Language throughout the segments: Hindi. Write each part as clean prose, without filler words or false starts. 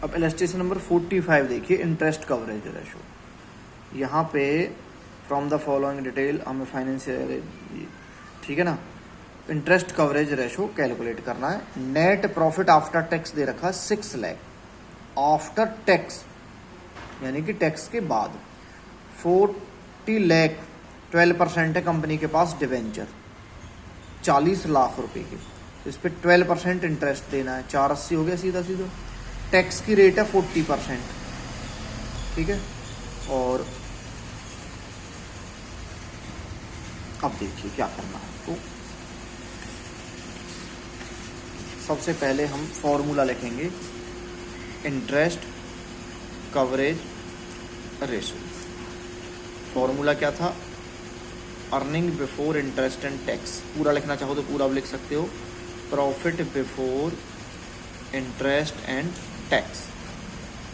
अब इलस्ट्रेशन नंबर 45 देखिए, इंटरेस्ट कवरेज रेशो। यहाँ पे फ्रॉम द फॉलोइंग डिटेल हमें फाइनेंशियल, ठीक है ना, इंटरेस्ट कवरेज रेशो कैलकुलेट करना है। नेट प्रॉफिट आफ्टर टैक्स दे रखा है 6 लाख आफ्टर टैक्स, यानी कि टैक्स के बाद। 40 लाख 12% है कंपनी के पास डिवेंचर, 40 लाख रुपए के, तो इस पर 12% इंटरेस्ट देना है। 480 हो गया सीधा सीधा। टैक्स की रेट है 40%, ठीक है। और अब देखिए क्या करना है। तो सबसे पहले हम फॉर्मूला लिखेंगे, इंटरेस्ट कवरेज रेशो। फॉर्मूला क्या था? Earning before interest and tax. पूरा लिखना चाहो तो पूरा लिख सकते हो, profit before interest and tax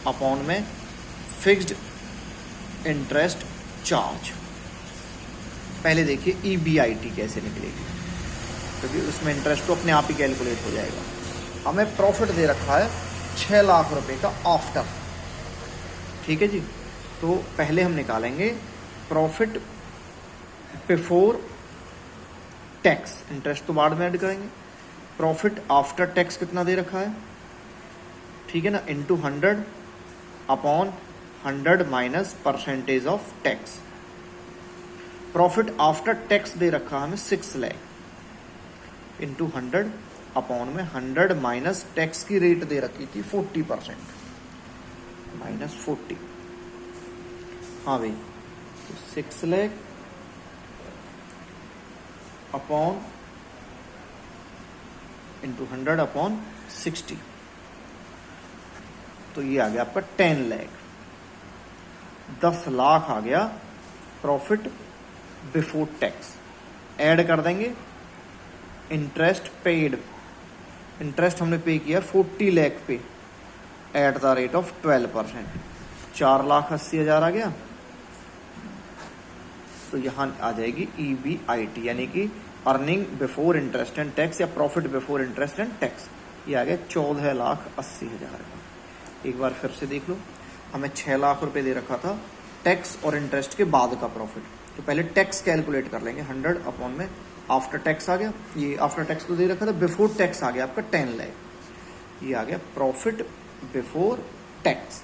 upon में फिक्स्ड इंटरेस्ट चार्ज। पहले देखिए EBIT कैसे निकलेगी, क्योंकि उसमें इंटरेस्ट तो अपने आप ही कैलकुलेट हो जाएगा। हमें प्रॉफिट दे रखा है 6 लाख रुपए का आफ्टर, ठीक है जी। तो पहले हम निकालेंगे प्रॉफिट बिफोर टैक्स, इंटरेस्ट तो बाद में ऐड करेंगे। प्रॉफिट आफ्टर टैक्स कितना दे रखा है, ठीक है ना, into 100 upon 100 minus percentage of tax. Profit after tax दे रखा हमें 6 लाख इंटू 100 अपॉन में 100 माइनस टैक्स की रेट दे रखी थी 40%, माइनस 40। हाँ भाई, तो 6 लाख अपॉन इंटू 100 अपॉन 60, तो ये आ गया आपका 10 लाख। 10 लाख आ गया प्रॉफिट बिफोर टैक्स। ऐड कर देंगे इंटरेस्ट पेड, इंटरेस्ट हमने पे किया 40 लाख पे एट द रेट ऑफ 12%, 4,80,000 आ गया। तो यहाँ आ जाएगी EBIT, यानी कि earning before interest and tax या profit before interest and tax. ये आ गया 14,80,000 का। एक बार फिर से देख लो, हमें 6 लाख रुपए दे रखा था टैक्स और इंटरेस्ट के बाद का प्रॉफिट। तो पहले टैक्स कैलकुलेट कर लेंगे, 100 अपॉन में आफ्टर टैक्स आ गया। ये आफ्टर टैक्स तो दे रखा था, बिफोर टैक्स आ गया आपका 10 लाख। ये आ गया प्रॉफिट बिफोर टैक्स।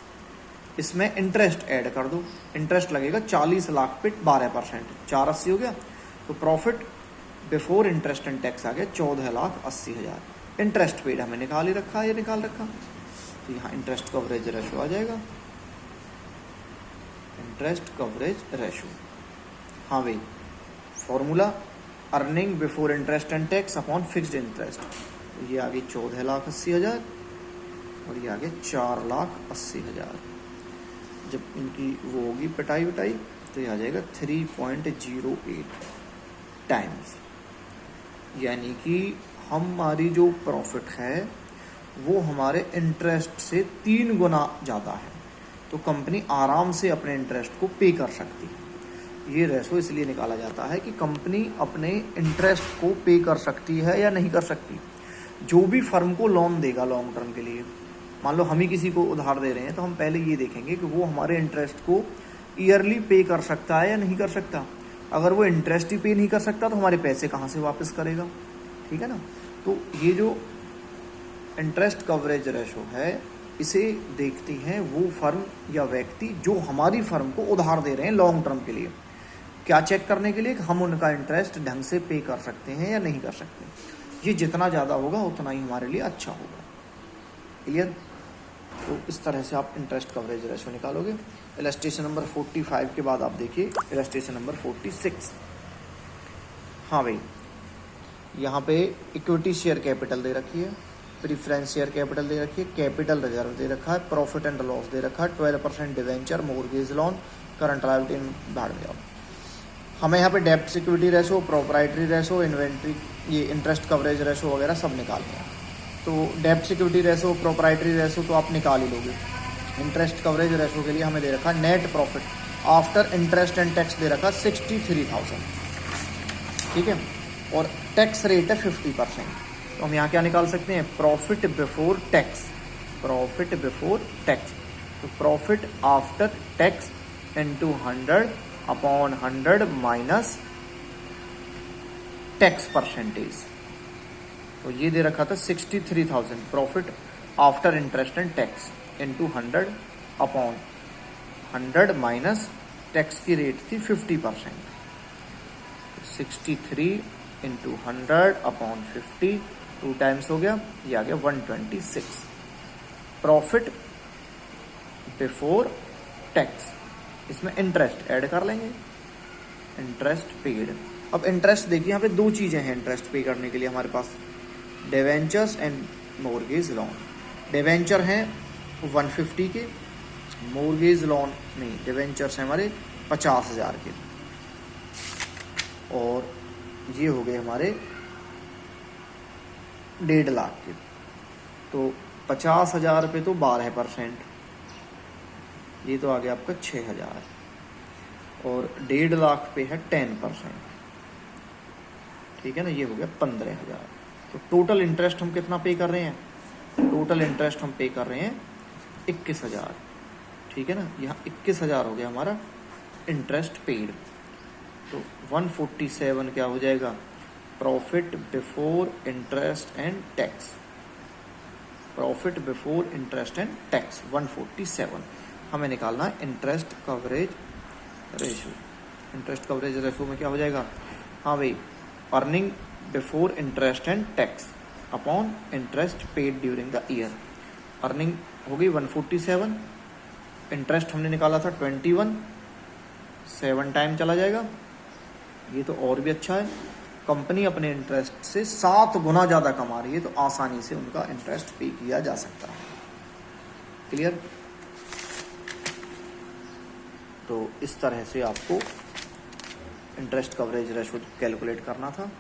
इसमें इंटरेस्ट ऐड कर दो, इंटरेस्ट लगेगा 40 लाख पे 12%, 480 हो गया। तो profit before interest and tax आ गया 14,80,000। इंटरेस्ट पेड हमें निकाल ही रखा, ये निकाल रखा, तो यहाँ इंटरेस्ट कवरेज रेशो आ जाएगा, इंटरेस्ट कवरेज रेशो। हाँ भाई, formula earning before interest and tax upon fixed interest. तो ये आ गई 14,80,000 और ये आ गया 4,80,000। जब इनकी वो होगी पिटाई विटाई तो ये आ जाएगा 3.08 टाइम्स, यानी कि हमारी जो प्रॉफिट है वो हमारे इंटरेस्ट से 3 गुना ज़्यादा है। तो कंपनी आराम से अपने इंटरेस्ट को पे कर सकती है। ये रेशो इसलिए निकाला जाता है कि कंपनी अपने इंटरेस्ट को पे कर सकती है या नहीं कर सकती। जो भी फर्म को लोन देगा लॉन्ग टर्म के लिए, मान लो हम ही किसी को उधार दे रहे हैं, तो हम पहले ये देखेंगे कि वो हमारे इंटरेस्ट को ईयरली पे कर सकता है या नहीं कर सकता। अगर वो इंटरेस्ट ही पे नहीं कर सकता तो हमारे पैसे कहाँ से वापस करेगा, ठीक है ना। तो ये जो इंटरेस्ट कवरेज रेशो है, इसे देखती हैं वो फर्म या व्यक्ति जो हमारी फर्म को उधार दे रहे हैं लॉन्ग टर्म के लिए। क्या चेक करने के लिए कि हम उनका इंटरेस्ट ढंग से पे कर सकते हैं या नहीं कर सकते। ये जितना ज़्यादा होगा उतना ही हमारे लिए अच्छा होगा। क्लियर? तो इस तरह से आप इंटरेस्ट कवरेज रेशो निकालोगे। इलस्ट्रेशन नंबर 45 के बाद आप देखिए इलस्ट्रेशन नंबर 46। हाँ भाई, यहाँ पे इक्विटी शेयर कैपिटल दे रखी है, प्रीफरेंस शेयर कैपिटल दे रखी है, कैपिटल रिजर्व दे रखा है, प्रॉफिट एंड लॉस दे रखा है, 12% debenture, mortgage loan, current liability भाड़ में जाओ। हमें यहाँ पे डेब्ट security ratio, proprietary ratio, inventory, ये इंटरेस्ट कवरेज रेशो वगैरह सब निकालने हैं। तो डेब्ट सिक्योरिटी रेशो, प्रोप्राइटरी रेशो तो आप निकाल ही लोगे। इंटरेस्ट कवरेज रेशो के लिए हमें दे रखा net profit after interest and tax दे रखा 63,000, ठीक है, और टैक्स रेट है 50%। तो हम यहाँ क्या निकाल सकते हैं, profit before tax profit before tax, तो profit after tax into 100 upon 100 minus tax percentage. तो ये दे रखा था 63,000 profit after interest and tax into 100 upon 100 minus tax की रेट थी 50%। 63 इंटू 100 अपॉन 50 2 टाइम्स हो गया, ये आ गया 126 प्रॉफिट बिफोर टैक्स। इसमें इंटरेस्ट ऐड कर लेंगे, इंटरेस्ट पेड। अब इंटरेस्ट देखिए यहाँ पे दो चीजें हैं इंटरेस्ट पे करने के लिए हमारे पास, debentures and mortgage loan. Debenture हैं 150 के, मॉर्गेज लोन नहीं, डिवेंचर्स हैं हमारे 50,000 के, और ये हो गए हमारे 1.5 लाख के। तो 50,000 पे तो 12%, ये तो आ गया आपका 6,000, और 1.5 लाख पे है 10%, ठीक है ना, ये हो गया 15,000। तो टोटल इंटरेस्ट हम कितना पे कर रहे हैं, टोटल इंटरेस्ट हम पे कर रहे हैं 21,000, ठीक है ना, यहाँ 21,000 हो गया हमारा इंटरेस्ट पेड। तो 147 क्या हो जाएगा, profit before interest and tax, profit before interest and tax 147। हमें निकालना है interest coverage ratio. Interest coverage ratio में क्या हो जाएगा, हाँ भाई, earning before interest and tax upon interest paid during the year. Earning हो गई 147, इंटरेस्ट हमने निकाला था 21, 7 टाइम चला जाएगा, ये तो और भी अच्छा है। कंपनी अपने इंटरेस्ट से 7 गुना ज़्यादा कमा रही है, तो आसानी से उनका इंटरेस्ट पे किया जा सकता है। क्लियर? तो इस तरह से आपको इंटरेस्ट कवरेज रेशो कैलकुलेट करना था।